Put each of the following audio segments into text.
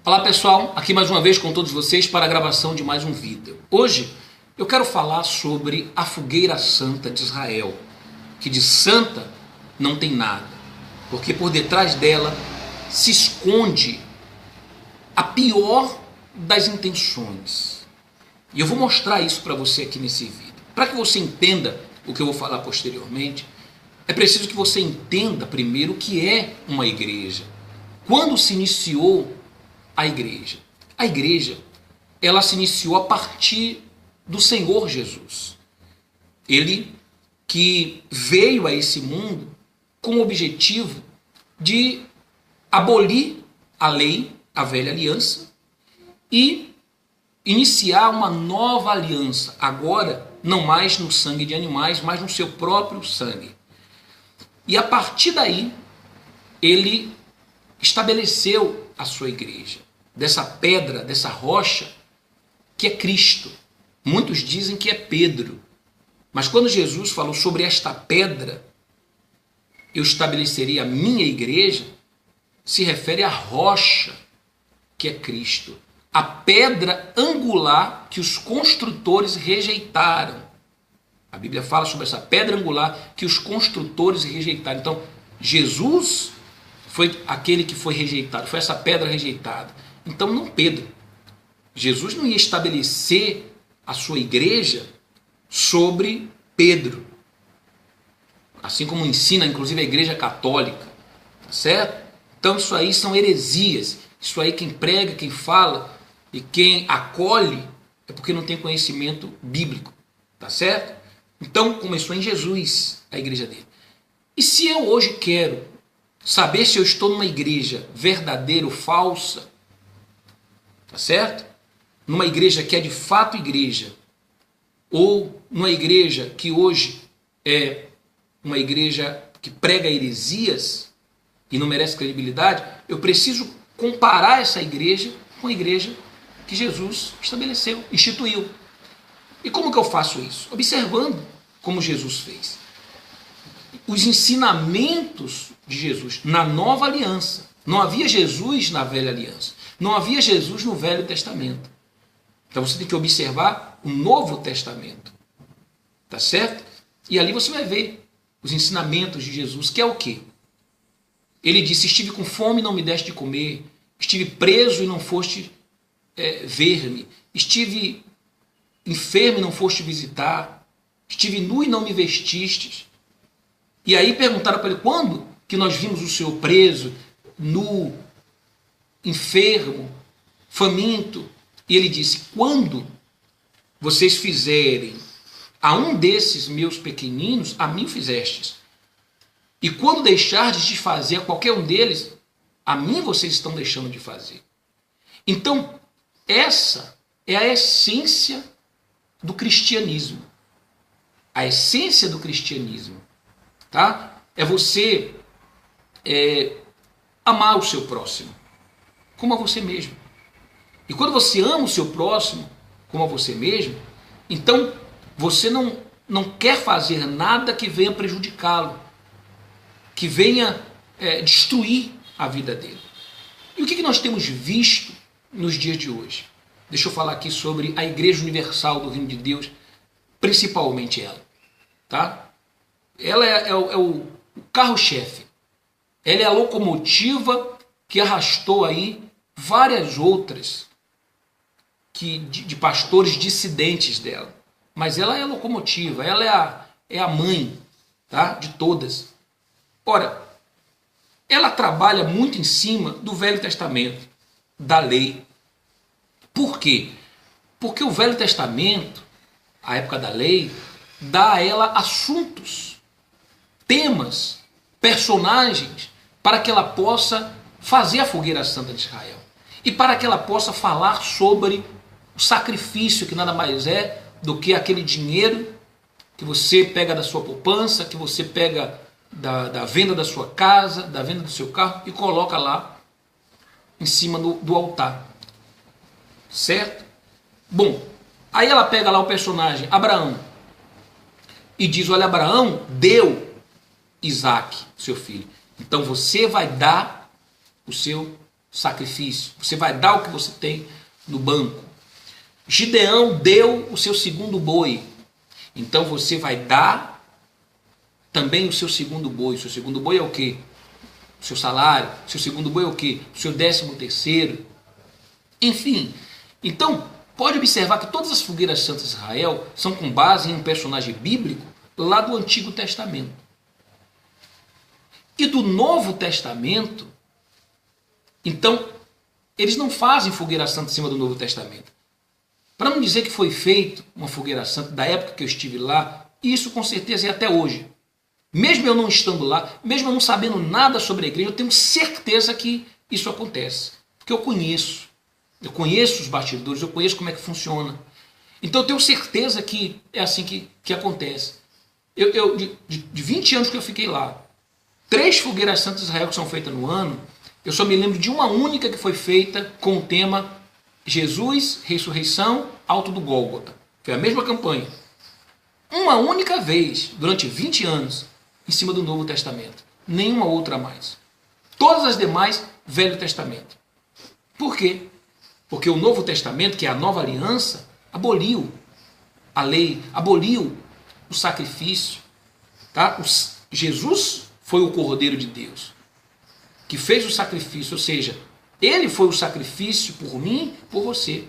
Olá pessoal, aqui mais uma vez com todos vocês para a gravação de mais um vídeo. Hoje eu quero falar sobre a fogueira santa de Israel, que de santa não tem nada, porque por detrás dela se esconde a pior das intenções. E eu vou mostrar isso para você aqui nesse vídeo. Para que você entenda o que eu vou falar posteriormente, é preciso que você entenda primeiro o que é uma igreja. Quando se iniciou a igreja? A igreja, ela se iniciou a partir do Senhor Jesus. Ele que veio a esse mundo com o objetivo de abolir a lei, a velha aliança, e iniciar uma nova aliança, agora não mais no sangue de animais, mas no seu próprio sangue. E a partir daí, ele estabeleceu a sua igreja, dessa pedra, dessa rocha, que é Cristo. Muitos dizem que é Pedro, mas quando Jesus falou sobre esta pedra, eu estabelecerei a minha igreja, se refere à rocha, que é Cristo. A pedra angular que os construtores rejeitaram. A Bíblia fala sobre essa pedra angular que os construtores rejeitaram. Então, Jesus foi aquele que foi rejeitado, foi essa pedra rejeitada. Então, não Pedro. Jesus não ia estabelecer a sua igreja sobre Pedro. Assim como ensina, inclusive, a igreja católica. Tá certo? Então, isso aí são heresias. Isso aí, quem prega, quem fala e quem acolhe é porque não tem conhecimento bíblico. Tá certo? Então, começou em Jesus a igreja dele. E se eu hoje quero saber se eu estou numa igreja verdadeira ou falsa, tá certo? Numa igreja que é de fato igreja, ou numa igreja que hoje é uma igreja que prega heresias e não merece credibilidade, eu preciso comparar essa igreja com a igreja que Jesus estabeleceu, instituiu. E como que eu faço isso? Observando como Jesus fez. Os ensinamentos de Jesus na nova aliança. Não havia Jesus na velha aliança. Não havia Jesus no Velho Testamento. Então você tem que observar o Novo Testamento. Tá certo? E ali você vai ver os ensinamentos de Jesus, que é o quê? Ele disse: estive com fome e não me deste de comer. Estive preso e não foste ver-me. Estive enfermo e não foste visitar. Estive nu e não me vestistes. E aí perguntaram para ele: quando que nós vimos o Senhor preso, nu, enfermo, faminto? E ele disse: quando vocês fizerem a um desses meus pequeninos, a mim fizestes. E quando deixardes de fazer a qualquer um deles, a mim vocês estão deixando de fazer. Então, essa é a essência do cristianismo. A essência do cristianismo, tá? É você amar o seu próximo como a você mesmo. E quando você ama o seu próximo como a você mesmo, então você não quer fazer nada que venha prejudicá-lo, que venha destruir a vida dele. E o que nós temos visto nos dias de hoje? Deixa eu falar aqui sobre a Igreja Universal do Reino de Deus, principalmente ela. Tá? Ela é o carro-chefe. Ela é a locomotiva que arrastou aí várias outras de pastores dissidentes dela. Mas ela é a locomotiva, ela é a mãe, tá? De todas. Ora, ela trabalha muito em cima do Velho Testamento, da lei. Por quê? Porque o Velho Testamento, a época da lei, dá a ela assuntos, temas, personagens, para que ela possa fazer a fogueira santa de Israel. E para que ela possa falar sobre o sacrifício, que nada mais é do que aquele dinheiro que você pega da sua poupança, que você pega da venda da sua casa, da venda do seu carro e coloca lá em cima do altar. Certo? Bom, aí ela pega lá o personagem Abraão e diz: olha, Abraão deu Isaque, seu filho. Então você vai dar o seu sacrifício. Você vai dar o que você tem no banco. Gideão deu o seu segundo boi. Então você vai dar também o seu segundo boi. O seu segundo boi é o quê? O seu salário. O seu segundo boi é o quê? O seu 13º. Enfim, então pode observar que todas as fogueiras santas de Israel são com base em um personagem bíblico lá do Antigo Testamento. E do Novo Testamento, então, eles não fazem fogueira santa em cima do Novo Testamento. Para não dizer que foi feito uma fogueira santa da época que eu estive lá, isso com certeza é até hoje. Mesmo eu não estando lá, mesmo eu não sabendo nada sobre a igreja, eu tenho certeza que isso acontece. Porque eu conheço os bastidores, eu conheço como é que funciona. Então eu tenho certeza que é assim que acontece. De 20 anos que eu fiquei lá, 3 fogueiras santas de Israel que são feitas no ano, eu só me lembro de uma única que foi feita com o tema Jesus, Ressurreição, Alto do Gólgota. Foi a mesma campanha. Uma única vez, durante 20 anos, em cima do Novo Testamento. Nenhuma outra mais. Todas as demais, Velho Testamento. Por quê? Porque o Novo Testamento, que é a nova aliança, aboliu a lei, aboliu o sacrifício. Tá? Jesus foi o Cordeiro de Deus, que fez o sacrifício, ou seja, ele foi o sacrifício por mim, por você.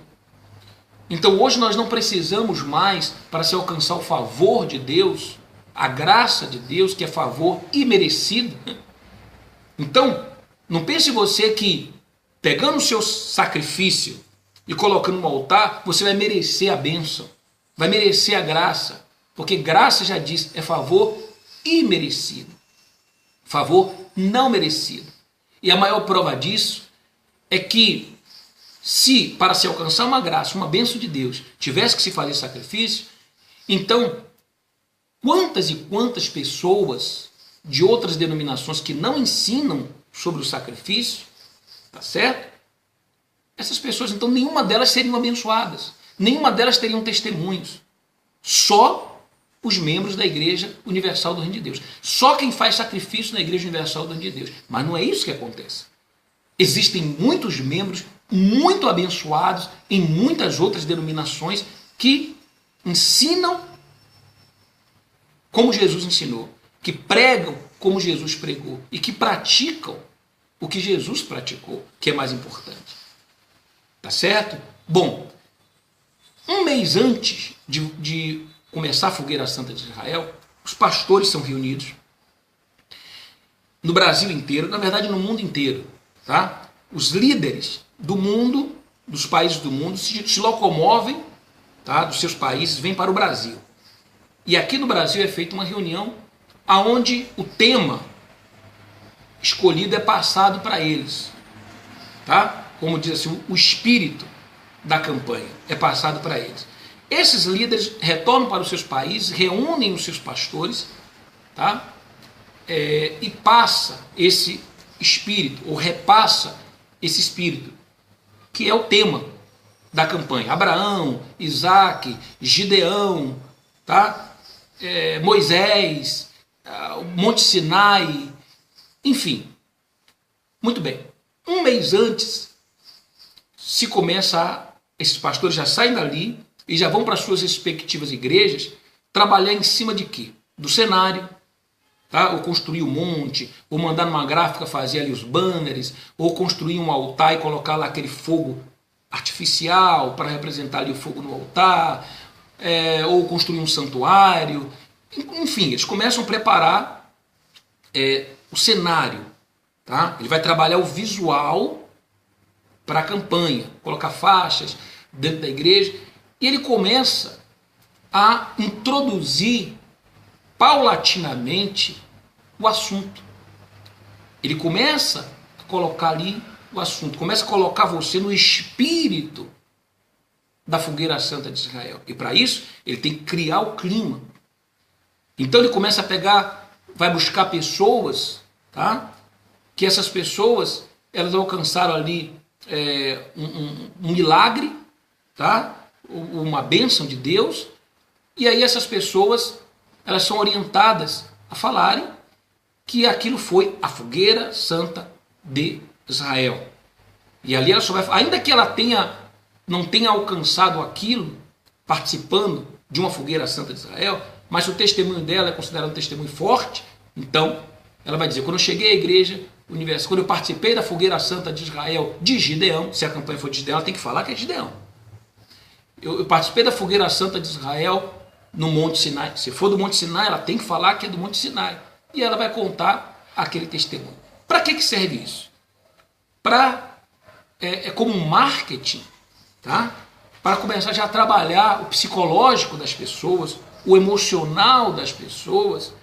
Então hoje nós não precisamos mais, para se alcançar o favor de Deus, a graça de Deus, que é favor imerecido. Então, não pense você que pegando o seu sacrifício e colocando no altar, você vai merecer a bênção, vai merecer a graça, porque graça, já diz, é favor imerecido, favor não merecido. E a maior prova disso é que se para se alcançar uma graça, uma bênção de Deus, tivesse que se fazer sacrifício, então quantas e quantas pessoas de outras denominações que não ensinam sobre o sacrifício, tá certo? Essas pessoas, então, nenhuma delas seriam abençoadas, nenhuma delas teriam testemunhos. Só os membros da Igreja Universal do Reino de Deus. Só quem faz sacrifício na Igreja Universal do Reino de Deus. Mas não é isso que acontece. Existem muitos membros muito abençoados em muitas outras denominações que ensinam como Jesus ensinou, que pregam como Jesus pregou e que praticam o que Jesus praticou, que é mais importante. Tá certo? Bom, um mês antes de começar a Fogueira Santa de Israel, os pastores são reunidos no Brasil inteiro, na verdade no mundo inteiro. Tá? Os líderes do mundo, dos países do mundo, se locomovem, tá, dos seus países, vêm para o Brasil. E aqui no Brasil é feita uma reunião onde o tema escolhido é passado para eles. Tá? Como diz assim, o espírito da campanha é passado para eles. Esses líderes retornam para os seus países, reúnem os seus pastores, tá? E passa esse espírito, ou repassa esse espírito, que é o tema da campanha. Abraão, Isaac, Gideão, tá? Moisés, o Monte Sinai, enfim. Muito bem. Um mês antes, se começa esses pastores já saem dali e já vão para as suas respectivas igrejas trabalhar em cima de quê? Do cenário, tá? Ou construir um monte, ou mandar numa gráfica fazer ali os banners, ou construir um altar e colocar lá aquele fogo artificial para representar ali o fogo no altar, ou construir um santuário. Enfim, eles começam a preparar o cenário. Tá? Ele vai trabalhar o visual para a campanha, colocar faixas dentro da igreja, e ele começa a introduzir paulatinamente o assunto. Ele começa a colocar ali o assunto, começa a colocar você no espírito da Fogueira Santa de Israel. E para isso, ele tem que criar o clima. Então ele começa a pegar, vai buscar pessoas, tá? Que essas pessoas, elas alcançaram ali um milagre, tá? Uma bênção de Deus, e aí essas pessoas, elas são orientadas a falarem que aquilo foi a Fogueira Santa de Israel. E ali ela só vai, ainda que ela não tenha alcançado aquilo, participando de uma fogueira santa de Israel, mas o testemunho dela é considerado um testemunho forte, então ela vai dizer, quando eu cheguei à igreja universal, quando eu participei da fogueira santa de Israel, de Gideão, se a campanha for de Gideão, ela tem que falar que é Gideão. Eu participei da fogueira santa de Israel no Monte Sinai. Se for do Monte Sinai, ela tem que falar que é do Monte Sinai. E ela vai contar aquele testemunho. Para que serve isso? É como um marketing, tá? Para começar já a trabalhar o psicológico das pessoas, o emocional das pessoas,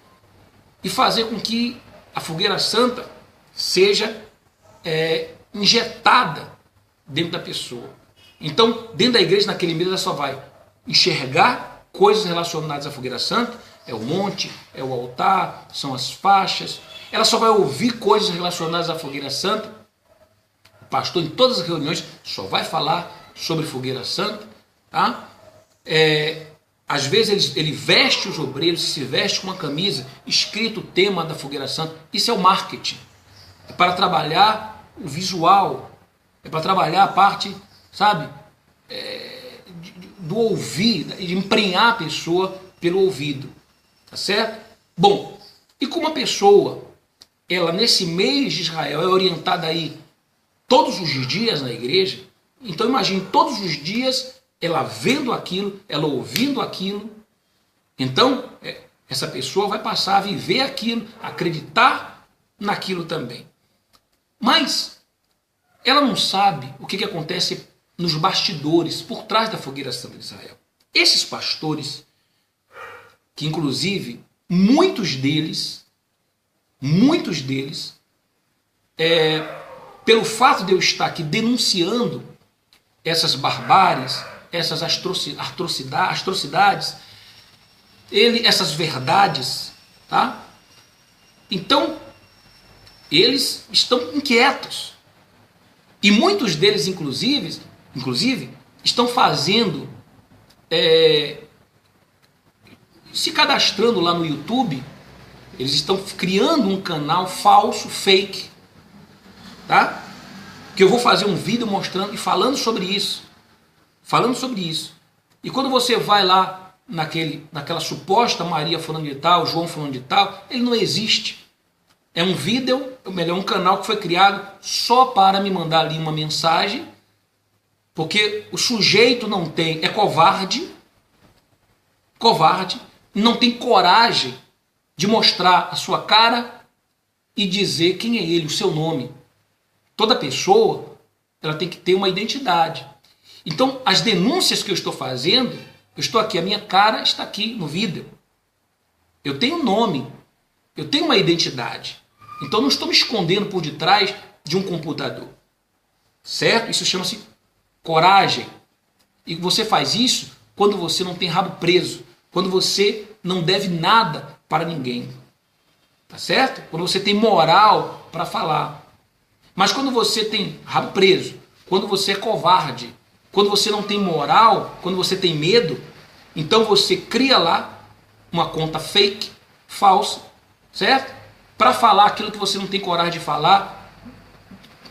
e fazer com que a fogueira santa seja injetada dentro da pessoa. Então, dentro da igreja, naquele mês, ela só vai enxergar coisas relacionadas à fogueira santa, é o monte, é o altar, são as faixas. Ela só vai ouvir coisas relacionadas à fogueira santa. O pastor, em todas as reuniões, só vai falar sobre fogueira santa. Tá? Às vezes ele veste os obreiros, se veste com uma camisa, escrito o tema da fogueira santa. Isso é o marketing. É para trabalhar o visual, é para trabalhar a parte, sabe, do ouvir, de emprenhar a pessoa pelo ouvido. Tá certo? Bom, e como a pessoa, ela nesse mês de Israel é orientada aí todos os dias na igreja, então imagine todos os dias ela vendo aquilo, ela ouvindo aquilo, então essa pessoa vai passar a viver aquilo, acreditar naquilo também. Mas ela não sabe o que acontece nos bastidores, por trás da fogueira santa de Israel. Esses pastores, que inclusive muitos deles, pelo fato de eu estar aqui denunciando essas barbáries, essas atrocidades, essas verdades, tá? Então, eles estão inquietos. E muitos deles, inclusive estão fazendo, se cadastrando lá no YouTube, eles estão criando um canal falso, fake, tá? Que eu vou fazer um vídeo mostrando e falando sobre isso. E quando você vai lá naquela suposta Maria fulano de tal, João fulano de tal, ele não existe. É um vídeo, ou melhor, um canal que foi criado só para me mandar ali uma mensagem, porque o sujeito é covarde, não tem coragem de mostrar a sua cara e dizer quem é ele, o seu nome. Toda pessoa, ela tem que ter uma identidade. Então, as denúncias que eu estou fazendo, eu estou aqui, a minha cara está aqui no vídeo. Eu tenho um nome, eu tenho uma identidade. Então, não estou me escondendo por detrás de um computador. Certo? Isso chama-se coragem. E você faz isso quando você não tem rabo preso, quando você não deve nada para ninguém. Tá certo? Quando você tem moral para falar. Mas quando você tem rabo preso, quando você é covarde, quando você não tem moral, quando você tem medo, então você cria lá uma conta fake, falsa, certo? Para falar aquilo que você não tem coragem de falar,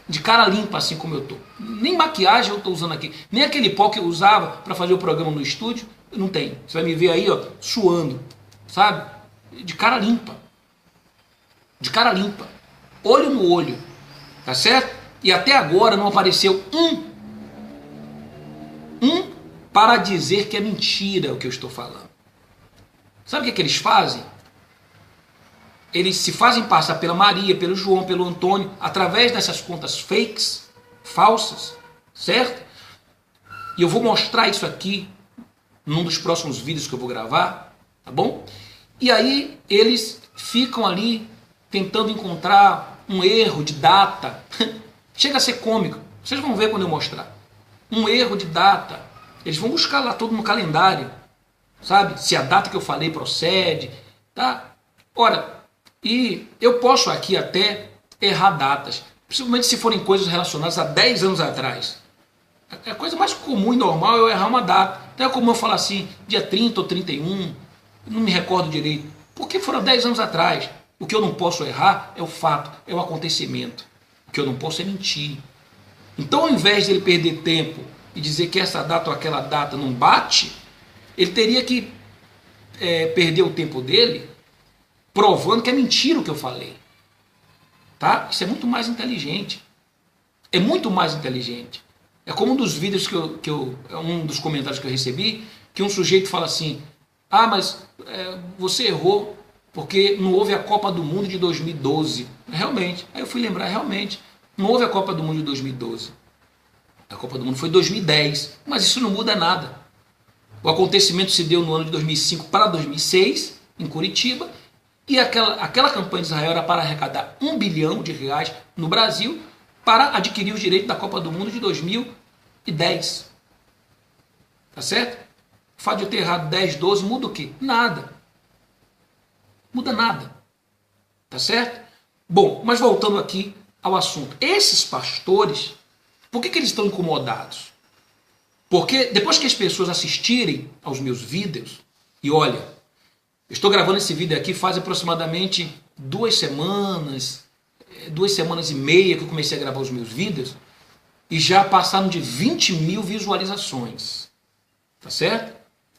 de cara limpa, assim como eu estou. Nem maquiagem eu estou usando aqui, nem aquele pó que eu usava para fazer o programa no estúdio, eu não tenho. Você vai me ver aí, ó, suando, sabe? De cara limpa. De cara limpa. Olho no olho. Tá certo? E até agora não apareceu um para dizer que é mentira o que eu estou falando. Sabe o que eles fazem? Eles se fazem passar pela Maria, pelo João, pelo Antônio, através dessas contas fakes, falsas, certo? E eu vou mostrar isso aqui num dos próximos vídeos que eu vou gravar, tá bom? E aí eles ficam ali tentando encontrar um erro de data. Chega a ser cômico. Vocês vão ver quando eu mostrar. Um erro de data. Eles vão buscar lá tudo no calendário, sabe? Se a data que eu falei procede, tá? Ora, e eu posso aqui até errar datas, principalmente se forem coisas relacionadas a 10 anos atrás. A coisa mais comum e normal é eu errar uma data. Então é comum eu falar assim, dia 30 ou 31, não me recordo direito, porque foram 10 anos atrás. O que eu não posso errar é o fato, é o acontecimento. O que eu não posso é mentir. Então, ao invés de ele perder tempo e dizer que essa data ou aquela data não bate, ele teria que perder o tempo dele provando que é mentira o que eu falei. Tá? Isso é muito mais inteligente. É muito mais inteligente. É como um dos vídeos um dos comentários que eu recebi, que um sujeito fala assim: ah, mas você errou porque não houve a Copa do Mundo de 2012. Realmente. Aí eu fui lembrar, realmente, não houve a Copa do Mundo de 2012. A Copa do Mundo foi em 2010, mas isso não muda nada. O acontecimento se deu no ano de 2005 para 2006, em Curitiba, e aquela campanha de Israel era para arrecadar R$1 bilhão no Brasil para adquirir os direitos da Copa do Mundo de 2010. Tá certo? O fato de eu ter errado 10, 12 muda o quê? Nada. Muda nada. Tá certo? Bom, mas voltando aqui ao assunto. Esses pastores, por que eles estão incomodados? Porque depois que as pessoas assistirem aos meus vídeos, e olha, eu estou gravando esse vídeo aqui faz aproximadamente 2 semanas, 2 semanas e meia que eu comecei a gravar os meus vídeos, e já passaram de 20 mil visualizações. Tá certo?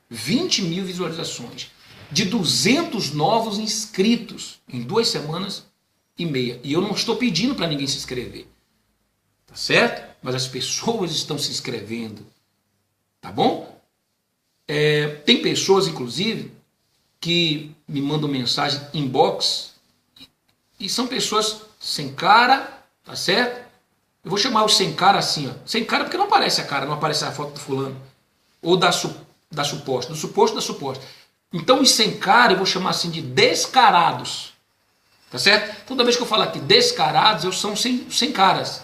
20 mil visualizações. De 200 novos inscritos em 2 semanas e meia. E eu não estou pedindo para ninguém se inscrever. Tá certo? Mas as pessoas estão se inscrevendo. Tá bom? Tem pessoas, inclusive, que me mandam mensagem inbox e são pessoas sem cara, tá certo? Eu vou chamar o sem cara assim, ó. Sem cara porque não aparece a cara, não aparece a foto do fulano. Ou da suposta, do suposto da suposta. Então os sem cara eu vou chamar assim de descarados. Tá certo? Toda vez que eu falo aqui descarados, eu sou sem caras.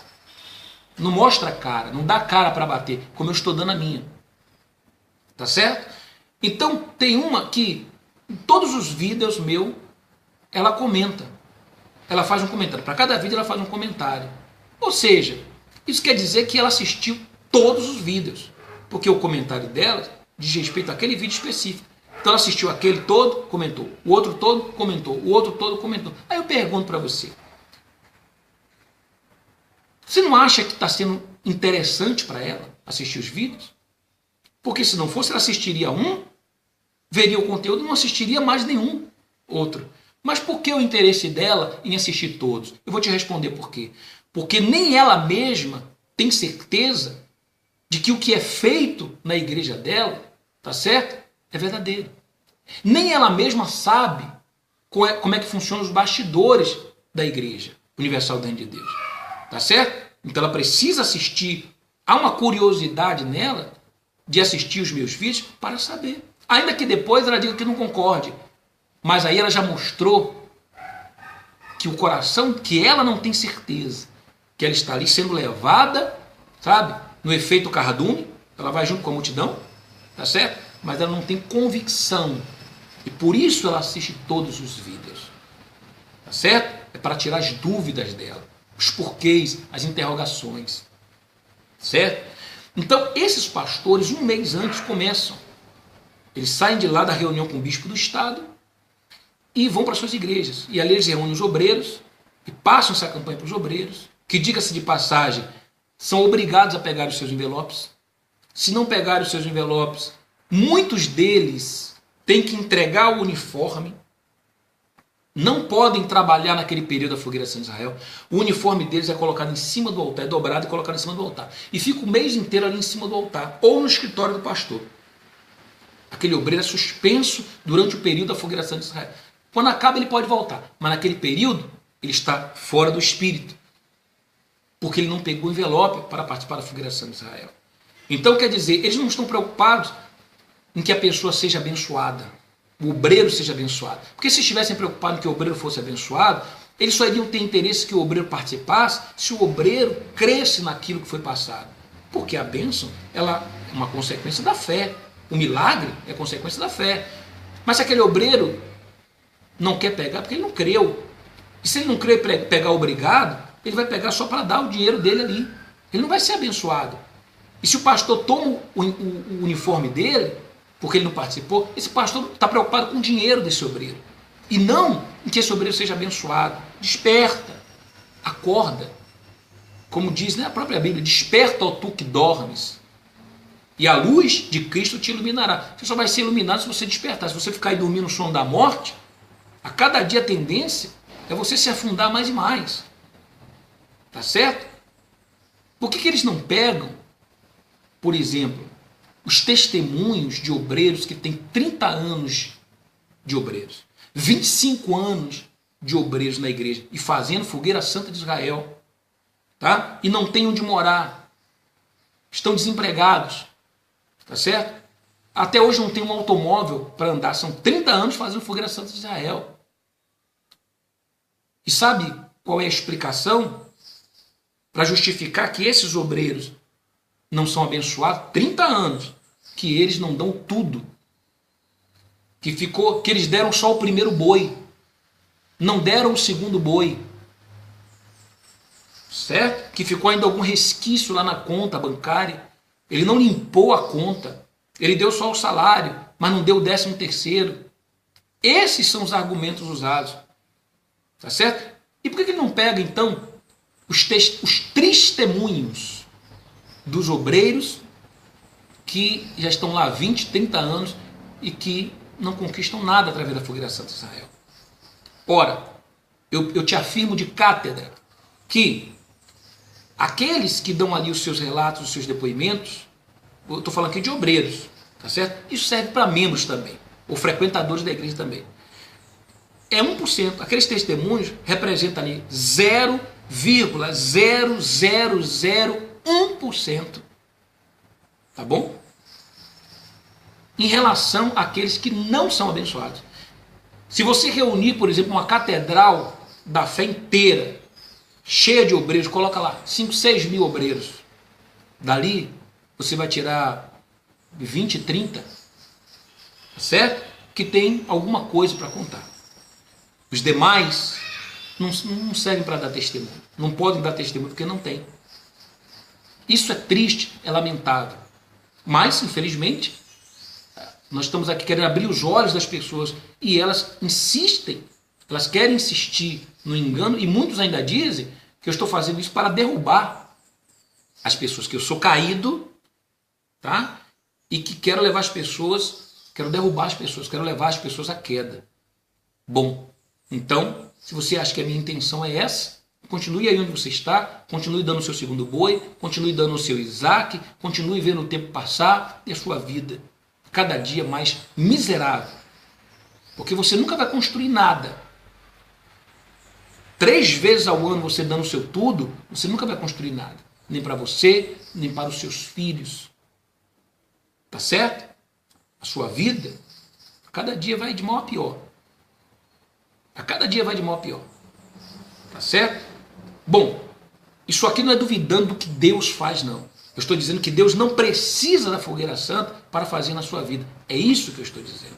Não mostra a cara, não dá cara para bater, como eu estou dando a minha. Tá certo? Então tem uma que em todos os vídeos ela comenta. Ela faz um comentário. Para cada vídeo ela faz um comentário. Ou seja, isso quer dizer que ela assistiu todos os vídeos. Porque o comentário dela diz respeito àquele vídeo específico. Então ela assistiu aquele todo, comentou. O outro todo, comentou. O outro todo, comentou. Aí eu pergunto para você. Você não acha que está sendo interessante para ela assistir os vídeos? Porque se não fosse, ela assistiria um, veria o conteúdo e não assistiria mais nenhum outro. Mas por que o interesse dela em assistir todos? Eu vou te responder por quê. Porque nem ela mesma tem certeza de que o que é feito na igreja dela, tá certo? É verdadeiro. Nem ela mesma sabe como é que funcionam os bastidores da igreja universal do Reino de Deus. Tá certo? Então ela precisa assistir. Há uma curiosidade nela de assistir os meus vídeos para saber. Ainda que depois ela diga que não concorde. Mas aí ela já mostrou que o coração, que ela não tem certeza, que ela está ali sendo levada, sabe, no efeito cardume, ela vai junto com a multidão, tá certo? Mas ela não tem convicção. E por isso ela assiste todos os vídeos. Tá certo? É para tirar as dúvidas dela, os porquês, as interrogações. Certo? Então, esses pastores, um mês antes, começam. Eles saem de lá da reunião com o bispo do estado e vão para suas igrejas. E ali eles reúnem os obreiros e passam essa campanha para os obreiros, que, diga-se de passagem, são obrigados a pegar os seus envelopes. Se não pegarem os seus envelopes, muitos deles têm que entregar o uniforme. Não podem trabalhar naquele período da Fogueira Santa de Israel. O uniforme deles é colocado em cima do altar, é dobrado e colocado em cima do altar. E fica o mês inteiro ali em cima do altar, ou no escritório do pastor. Aquele obreiro é suspenso durante o período da Fogueira Santa de Israel. Quando acaba ele pode voltar, mas naquele período ele está fora do espírito. Porque ele não pegou o envelope para participar da Fogueira Santa de Israel. Então quer dizer, eles não estão preocupados em que a pessoa seja abençoada. O obreiro seja abençoado. Porque se estivessem preocupados em que o obreiro fosse abençoado, eles só iriam ter interesse que o obreiro participasse se o obreiro cresce naquilo que foi passado. Porque a bênção, ela é uma consequência da fé. O milagre é consequência da fé. Mas se aquele obreiro não quer pegar, porque ele não creu. E se ele não crê pegar obrigado, ele vai pegar só para dar o dinheiro dele ali. Ele não vai ser abençoado. E se o pastor toma o uniforme dele, porque ele não participou, esse pastor está preocupado com o dinheiro desse obreiro. E não em que esse obreiro seja abençoado. Desperta. Acorda. Como diz, né, a própria Bíblia, desperta, ó tu que dormes, e a luz de Cristo te iluminará. Você só vai ser iluminado se você despertar. Se você ficar aí dormindo no sono da morte, a cada dia a tendência é você se afundar mais e mais. Tá certo? Por que eles não pegam, por exemplo, os testemunhos de obreiros que têm 30 anos de obreiros, 25 anos de obreiros na igreja e fazendo fogueira santa de Israel, tá? E não têm onde morar, estão desempregados, tá certo? Até hoje não tem um automóvel para andar, são 30 anos fazendo fogueira santa de Israel. E sabe qual é a explicação para justificar que esses obreiros não são abençoados? 30 anos que eles não dão tudo, que eles deram só o primeiro boi, não deram o segundo boi, certo? Que ficou ainda algum resquício lá na conta bancária, ele não limpou a conta, ele deu só o salário, mas não deu o 13º. Esses são os argumentos usados, tá certo? E por que ele não pega então os testemunhos dos obreiros que já estão lá há 20, 30 anos e que não conquistam nada através da fogueira santa de Israel? Ora, eu te afirmo de cátedra que aqueles que dão ali os seus relatos, os seus depoimentos, eu estou falando aqui de obreiros, tá certo? Isso serve para membros também, ou frequentadores da igreja também. É 1%, aqueles testemunhos representam ali 0,0001%, tá bom? Em relação àqueles que não são abençoados. Se você reunir, por exemplo, uma catedral da fé inteira, cheia de obreiros, coloca lá 5, 6 mil obreiros, dali você vai tirar 20, 30, certo? Que tem alguma coisa para contar. Os demais não servem para dar testemunho, não podem dar testemunho porque não tem. Isso é triste, é lamentável, mas infelizmente nós estamos aqui querendo abrir os olhos das pessoas e elas insistem, elas querem insistir no engano, e muitos ainda dizem que eu estou fazendo isso para derrubar as pessoas, que eu sou caído, tá? E que quero levar as pessoas, quero derrubar as pessoas, quero levar as pessoas à queda. Bom, então, se você acha que a minha intenção é essa, continue aí onde você está, continue dando o seu segundo boi, continue dando o seu Isaac, continue vendo o tempo passar e a sua vida cada dia mais miserável, porque você nunca vai construir nada. 3 vezes ao ano você dando o seu tudo, você nunca vai construir nada, nem para você, nem para os seus filhos, tá certo? A sua vida, cada dia vai de mal a pior, a cada dia vai de mal a pior, tá certo? Bom, isso aqui não é duvidando do que Deus faz, não. Eu estou dizendo que Deus não precisa da fogueira santa para fazer na sua vida. É isso que eu estou dizendo.